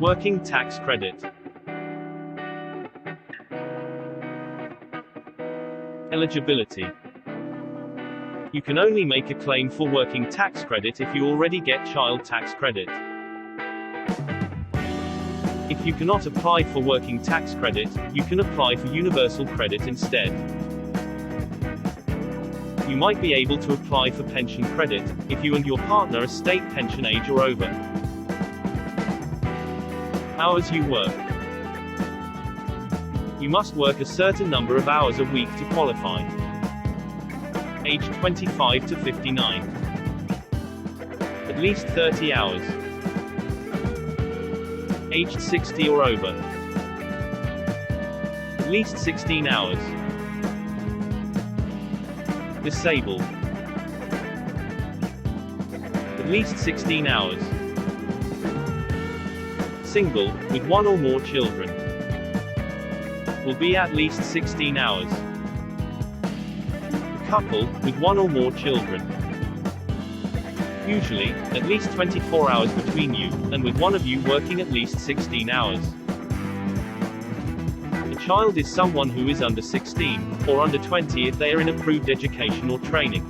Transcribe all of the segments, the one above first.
Working tax credit. Eligibility. You can only make a claim for working tax credit if you already get child tax credit. If you cannot apply for working tax credit, you can apply for universal credit instead. You might be able to apply for pension credit, if you and your partner are state pension age or over. Hours you work. You must work a certain number of hours a week to qualify. Age 25 to 59. At least 30 hours. Aged 60 or over. At least 16 hours. Disabled. At least 16 hours. Single, with one or more children. Will be at least 16 hours. A couple, with one or more children. Usually, at least 24 hours between you, and with one of you working at least 16 hours. A child is someone who is under 16, or under 20 if they are in approved education or training.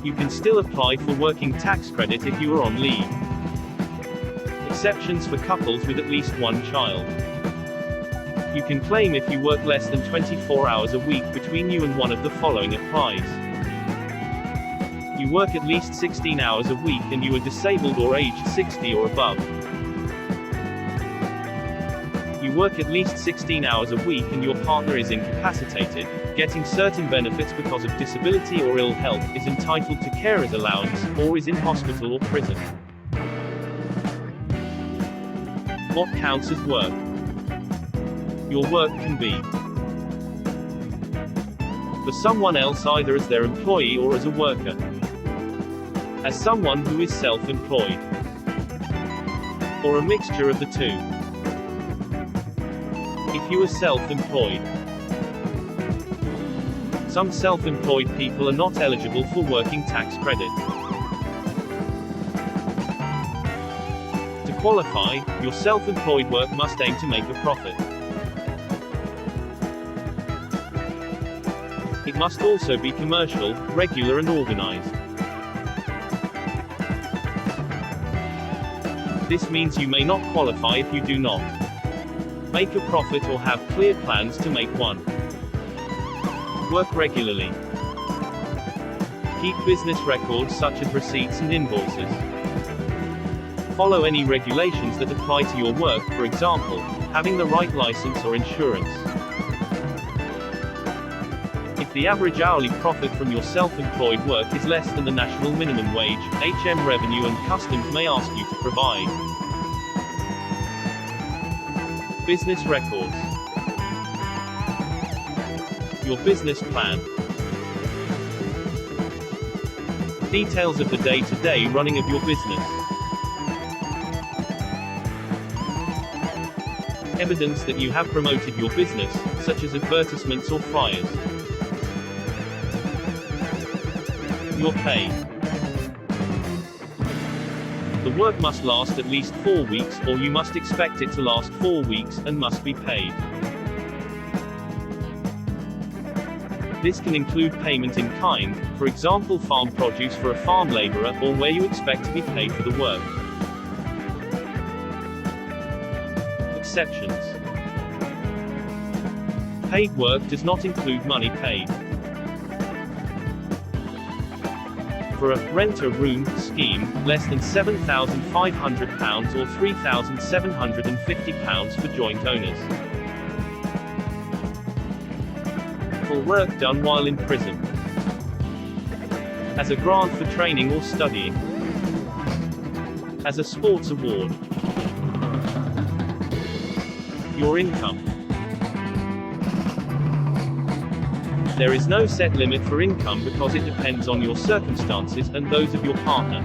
You can still apply for working tax credit if you are on leave. Exceptions for couples with at least one child. You can claim if you work less than 24 hours a week between you and one of the following applies. You work at least 16 hours a week and you are disabled or aged 60 or above. You work at least 16 hours a week and your partner is incapacitated, getting certain benefits because of disability or ill health, is entitled to carer's allowance, or is in hospital or prison. What counts as work? Your work can be for someone else either as their employee or as a worker. As someone who is self-employed. Or a mixture of the two. If you are self-employed. Some self-employed people are not eligible for working tax credit. To qualify, your self-employed work must aim to make a profit. It must also be commercial, regular and organized. This means you may not qualify if you do not make a profit or have clear plans to make one. Work regularly. Keep business records such as receipts and invoices. Follow any regulations that apply to your work, for example, having the right license or insurance. If the average hourly profit from your self-employed work is less than the national minimum wage, HM Revenue and Customs may ask you to provide business records, your business plan, details of the day-to-day running of your business, evidence that you have promoted your business, such as advertisements or flyers. Your pay. The work must last at least 4 weeks, or you must expect it to last 4 weeks, and must be paid. This can include payment in kind, for example farm produce for a farm laborer, or where you expect to be paid for the work. Exceptions. Paid work does not include money paid. For a rent-a-room scheme, less than £7,500 or £3,750 for joint owners. For work done while in prison. As a grant for training or studying. As a sports award. Your income. There is no set limit for income because it depends on your circumstances and those of your partner.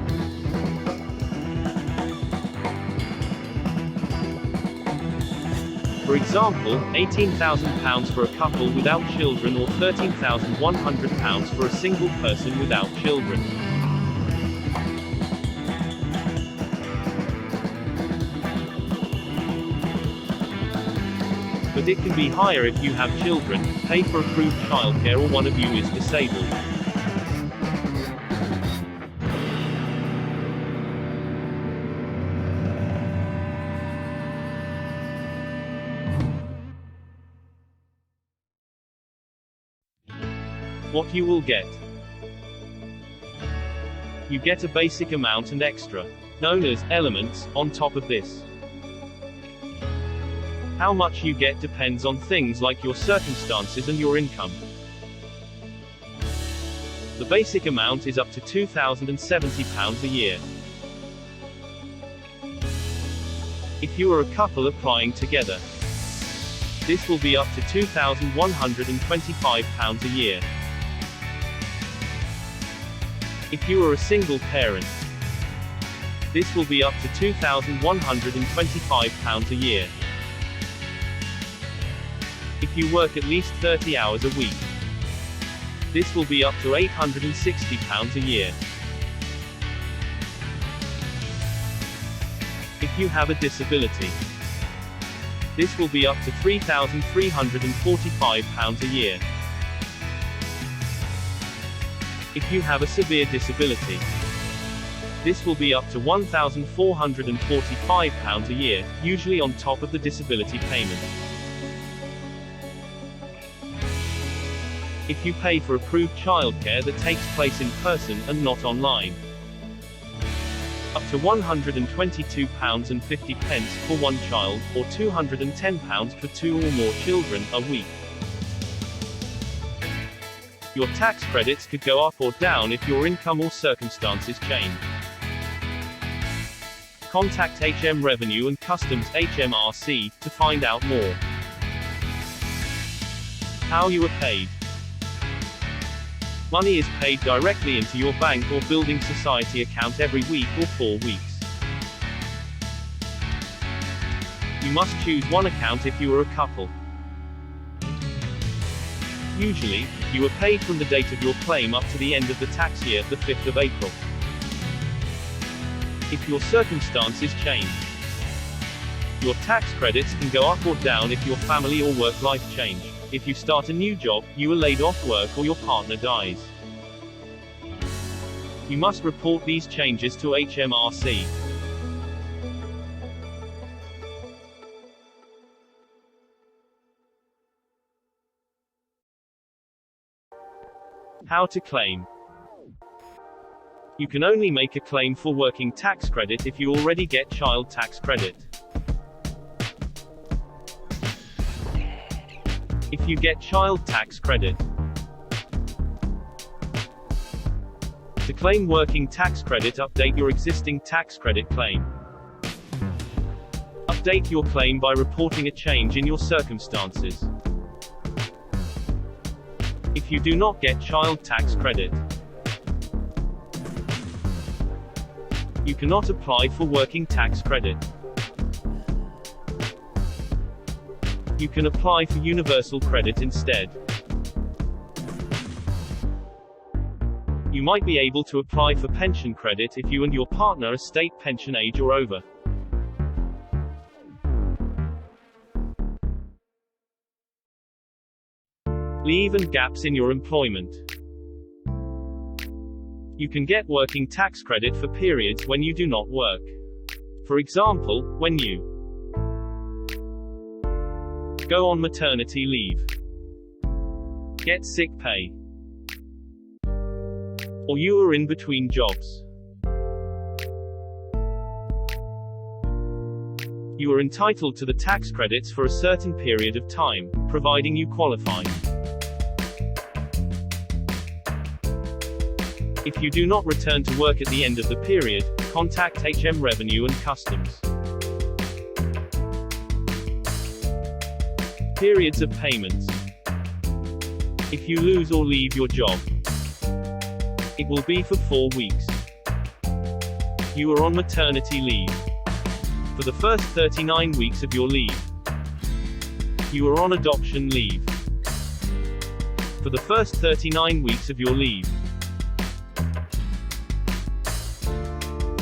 For example, £18,000 for a couple without children or £13,100 for a single person without children. but it can be higher if you have children, pay for approved childcare, or one of you is disabled. What you will get. You get a basic amount and extra, known as elements, on top of this. How much you get depends on things like your circumstances and your income. The basic amount is up to £2,070 a year. If you are a couple applying together, this will be up to £2,125 a year. If you are a single parent, this will be up to £2,125 a year. If you work at least 30 hours a week, this will be up to £860 a year. If you have a disability, this will be up to £3,345 a year. If you have a severe disability, this will be up to £1,445 a year, usually on top of the disability payment. If you pay for approved childcare that takes place in person and not online, up to £122.50 for one child, or £210 for 2 or more children, a week. Your tax credits could go up or down if your income or circumstances change. Contact HM Revenue and Customs HMRC to find out more. How you are paid. Money is paid directly into your bank or building society account every week or 4 weeks. You must choose one account if you are a couple. Usually, you are paid from the date of your claim up to the end of the tax year, the 5th of April. If your circumstances change, your tax credits can go up or down if your family or work life change. If you start a new job, you are laid off work, or your partner dies. You must report these changes to HMRC. How to claim. You can only make a claim for working tax credit if you already get child tax credit. If you get child tax credit. To claim working tax credit, update your existing tax credit claim. Update your claim by reporting a change in your circumstances. If you do not get child tax credit, you cannot apply for working tax credit. You can apply for universal credit instead. You might be able to apply for pension credit if you and your partner are state pension age or over. Leave and gaps in your employment. You can get working tax credit for periods when you do not work. For example, when you go on maternity leave, get sick pay, or you are in between jobs. You are entitled to the tax credits for a certain period of time, providing you qualify. If you do not return to work at the end of the period, contact HM Revenue and Customs. Periods of payments. If you lose or leave your job, it will be for 4 weeks. You are on maternity leave. For the first 39 weeks of your leave, you are on adoption leave. For the first 39 weeks of your leave,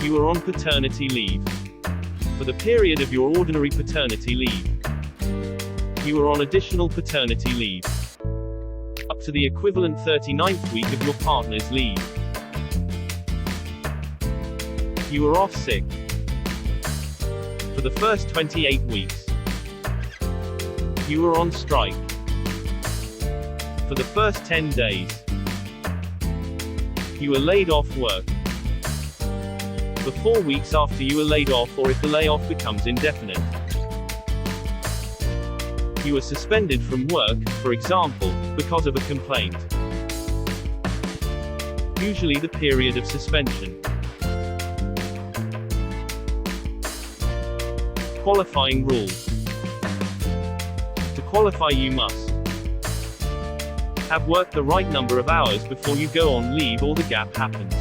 you are on paternity leave. For the period of your ordinary paternity leave, You are on additional paternity leave. Up to the equivalent 39th week of your partner's leave. You are off sick for the first 28 weeks. You are on strike for the first 10 days. You are laid off work for 4 weeks after you are laid off, or if the layoff becomes indefinite. You are suspended from work, for example, because of a complaint. Usually the period of suspension. Qualifying rules. To qualify, you must have worked the right number of hours before you go on leave or the gap happens.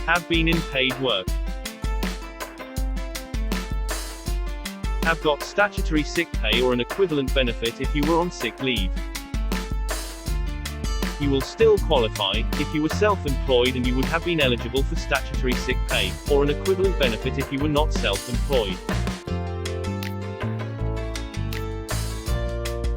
Have been in paid work. Have got statutory sick pay or an equivalent benefit if you were on sick leave. You will still qualify if you were self-employed, and you would have been eligible for statutory sick pay, or an equivalent benefit if you were not self-employed.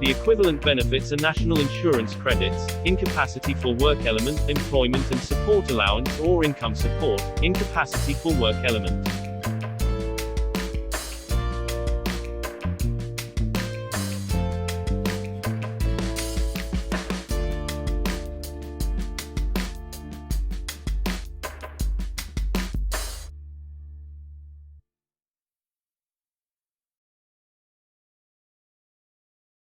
The equivalent benefits are national insurance credits, incapacity for work element, employment and support allowance or income support, incapacity for work element.